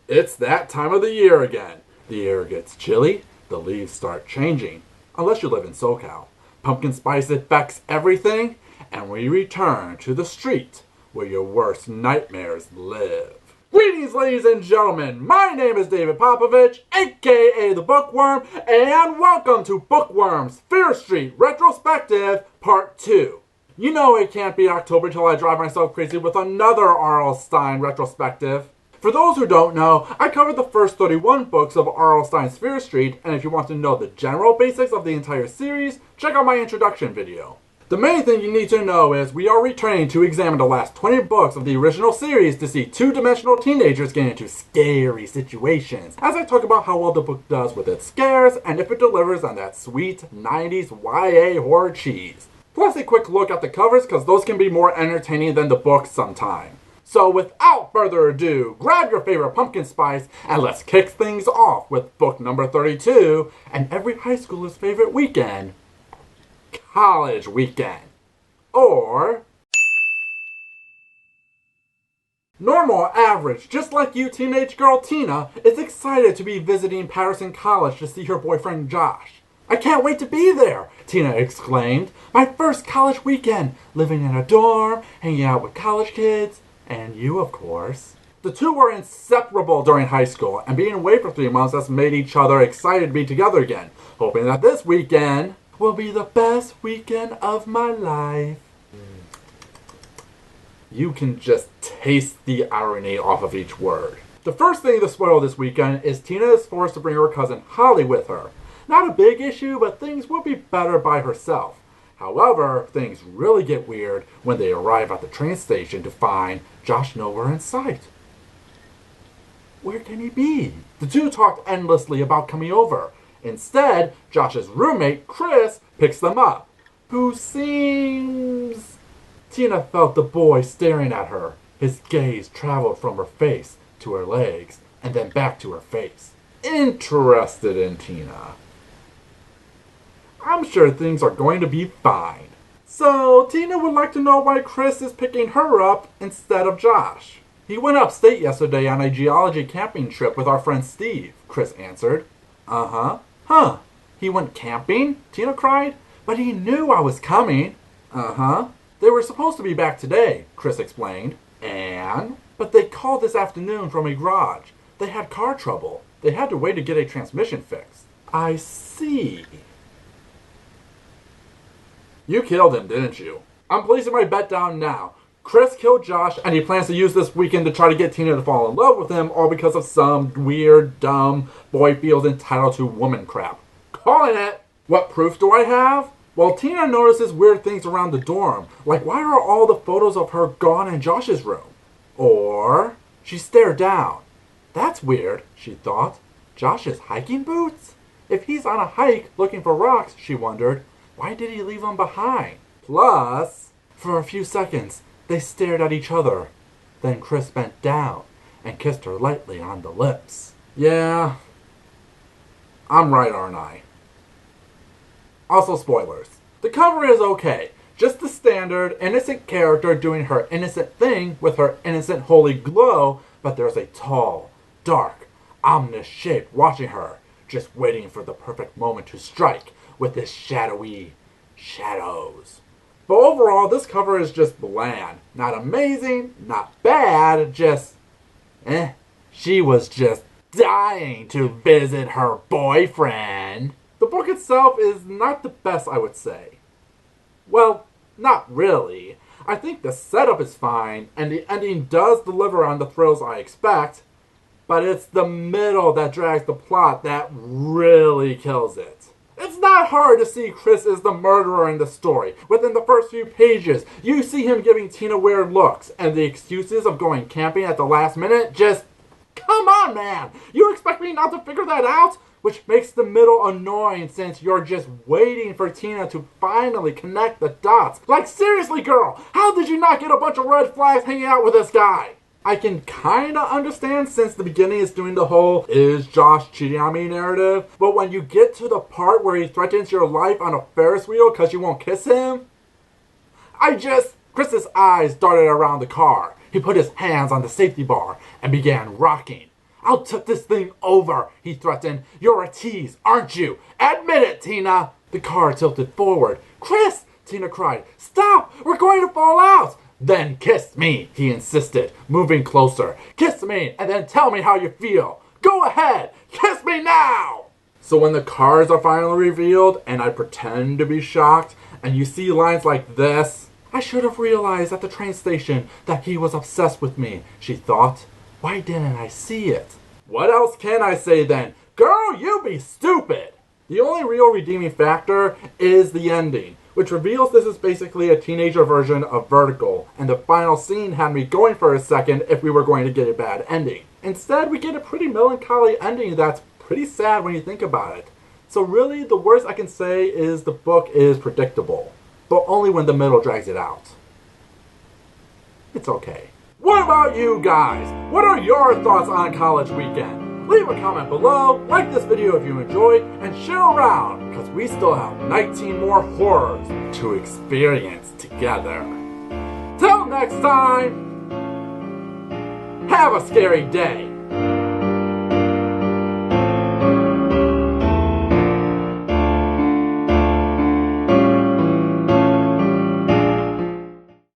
It's that time of the year again. The air gets chilly, the leaves start changing. Unless you live in SoCal. Pumpkin spice affects everything, and we return to the street where your worst nightmares live. Greetings, ladies and gentlemen. My name is David Popovich, aka the Bookworm, and welcome to Bookworms Street Retrospective Part 2. You know it can't be October till I drive myself crazy with another R.L. Stine retrospective. For those who don't know, I covered the first 31 books of R.L. Stine's Fear Street, and if you want to know the general basics of the entire series, check out my introduction video. The main thing you need to know is we are returning to examine the last 20 books of the original series to see two-dimensional teenagers get into scary situations, as I talk about how well the book does with its scares and if it delivers on that sweet 90s YA horror cheese. Plus a quick look at the covers, because those can be more entertaining than the books sometimes. So without further ado, grab your favorite pumpkin spice and let's kick things off with book number 32 and every high schooler's favorite weekend, college weekend. Or normal, average, just like you teenage girl Tina is excited to be visiting Patterson College to see her boyfriend Josh. "I can't wait to be there," Tina exclaimed. "My first college weekend, living in a dorm, hanging out with college kids. And you, of course." The two were inseparable during high school, and being away for 3 months has made each other excited to be together again, hoping that this weekend will be the best weekend of my life. You can just taste the irony off of each word. The first thing to spoil this weekend is Tina is forced to bring her cousin Holly with her. Not a big issue, but things will be better by herself. However, things really get weird when they arrive at the train station to find Josh nowhere in sight. Where can he be? The two talked endlessly about coming over. Instead, Josh's roommate, Chris, picks them up. Who seems... Tina felt the boy staring at her. His gaze traveled from her face to her legs, and then back to her face. Interested in Tina. I'm sure things are going to be fine. So, Tina would like to know why Chris is picking her up instead of Josh. "He went upstate yesterday on a geology camping trip with our friend Steve," Chris answered. "Uh-huh. Huh. He went camping?" Tina cried. "But he knew I was coming." "Uh-huh. They were supposed to be back today," Chris explained. "And? But they called this afternoon from a garage. They had car trouble. They had to wait to get a transmission fixed." "I see." "You killed him, didn't you?" "I'm placing my bet down now. Chris killed Josh, and he plans to use this weekend to try to get Tina to fall in love with him, all because of some weird, dumb, boy feels entitled to woman crap. Calling it!" "What proof do I have?" "Well, Tina notices weird things around the dorm, like why are all the photos of her gone in Josh's room?" Or, she stared down. "That's weird," she thought. "Josh's hiking boots? If he's on a hike looking for rocks," she wondered, "why did he leave them behind?" Plus, for a few seconds, they stared at each other. Then Chris bent down and kissed her lightly on the lips. Yeah, I'm right, aren't I? Also, spoilers. The cover is okay. Just the standard innocent character doing her innocent thing with her innocent holy glow, but there's a tall, dark, ominous shape watching her, just waiting for the perfect moment to strike with his shadowy shadows. But overall, this cover is just bland. Not amazing, not bad, just She was just dying to visit her boyfriend. The book itself is not the best, I would say. Well, not really. I think the setup is fine, and the ending does deliver on the thrills I expect, but it's the middle that drags the plot that really kills it. It's not hard to see Chris is the murderer in the story. Within the first few pages, you see him giving Tina weird looks, and the excuses of going camping at the last minute just... Come on, man! You expect me not to figure that out? Which makes the middle annoying since you're just waiting for Tina to finally connect the dots. Like, seriously, girl, how did you not get a bunch of red flags hanging out with this guy? I can kinda understand since the beginning is doing the whole "is Josh cheating on me" narrative, but when you get to the part where he threatens your life on a Ferris wheel because you won't kiss him, Chris's eyes darted around the car. He put his hands on the safety bar and began rocking. I'll tip this thing over, he threatened. You're a tease, aren't you? Admit it, Tina. The car tilted forward. Chris, Tina cried. Stop, we're going to fall out. Then kiss me, he insisted, moving closer. Kiss me and then tell me how you feel. Go ahead, kiss me now. So when the cars are finally revealed and I pretend to be shocked and you see lines like this, I should have realized at the train station that he was obsessed with me, she thought. Why didn't I see it? What else can I say then? Girl, you be stupid! The only real redeeming factor is the ending, which reveals this is basically a teenager version of Vertical, and the final scene had me going for a second if we were going to get a bad ending. Instead, we get a pretty melancholy ending that's pretty sad when you think about it. So really, the worst I can say is the book is predictable, but only when the middle drags it out. It's okay. What about you guys? What are your thoughts on College Weekend? Leave a comment below, like this video if you enjoyed, and share around, because we still have 19 more horrors to experience together. Till next time, have a scary day.